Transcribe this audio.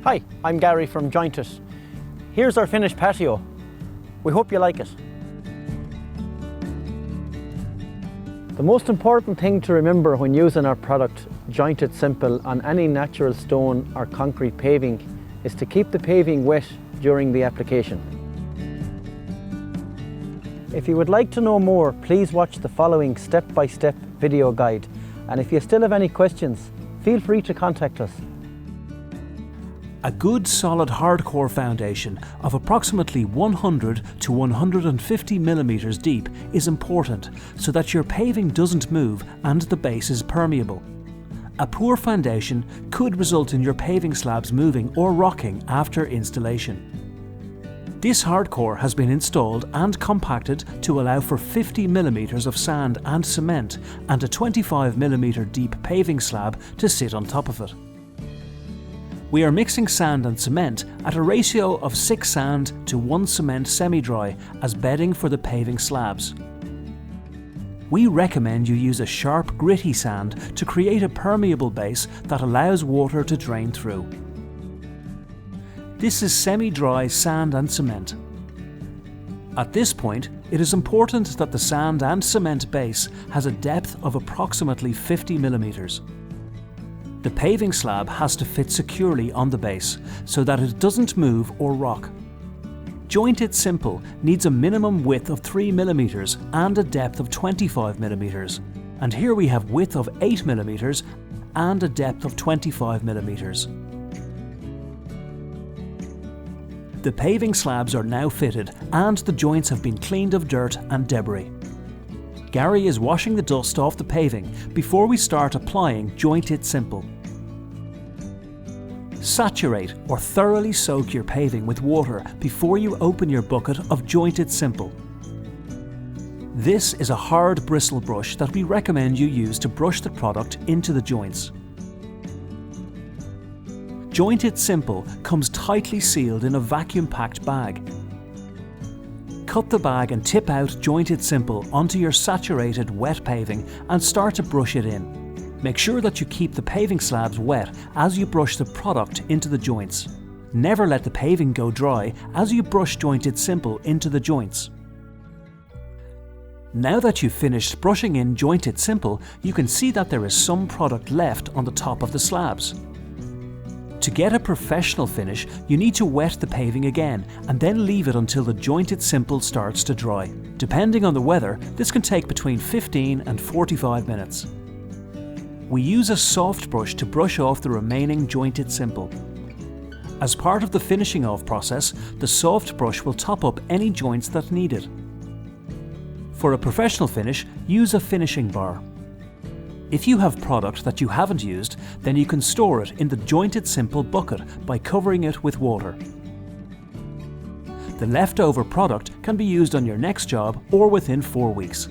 Hi, I'm Gary from Joint It. Here's our finished patio. We hope you like it. The most important thing to remember when using our product, Joint It Simple, on any natural stone or concrete paving is to keep the paving wet during the application. If you would like to know more, please watch the following step-by-step video guide. And if you still have any questions, feel free to contact us. A good solid hardcore foundation of approximately 100 to 150 millimeters deep is important so that your paving doesn't move and the base is permeable. A poor foundation could result in your paving slabs moving or rocking after installation. This hardcore has been installed and compacted to allow for 50 millimeters of sand and cement and a 25 millimeter deep paving slab to sit on top of it. We are mixing sand and cement at a ratio of 6 sand to 1 cement semi-dry as bedding for the paving slabs. We recommend you use a sharp, gritty sand to create a permeable base that allows water to drain through. This is semi-dry sand and cement. At this point, it is important that the sand and cement base has a depth of approximately 50 millimeters. The paving slab has to fit securely on the base so that it doesn't move or rock. Joint It Simple needs a minimum width of 3 millimeters and a depth of 25 millimeters. And here we have width of 8 millimeters and a depth of 25 millimeters. The paving slabs are now fitted and the joints have been cleaned of dirt and debris. Gary is washing the dust off the paving before we start applying Joint It Simple. Saturate or thoroughly soak your paving with water before you open your bucket of Joint It Simple. This is a hard bristle brush that we recommend you use to brush the product into the joints. Joint It Simple comes tightly sealed in a vacuum-packed bag. Cut the bag and tip out Joint It Simple onto your saturated wet paving and start to brush it in. Make sure that you keep the paving slabs wet as you brush the product into the joints. Never let the paving go dry as you brush Joint It Simple into the joints. Now that you've finished brushing in Joint It Simple, you can see that there is some product left on the top of the slabs. To get a professional finish, you need to wet the paving again and then leave it until the Joint It Simple starts to dry. Depending on the weather, this can take between 15 and 45 minutes. We use a soft brush to brush off the remaining Joint It Simple. As part of the finishing off process, the soft brush will top up any joints that need it. For a professional finish, use a finishing bar. If you have product that you haven't used, then you can store it in the Joint It Simple bucket by covering it with water. The leftover product can be used on your next job or within 4 weeks.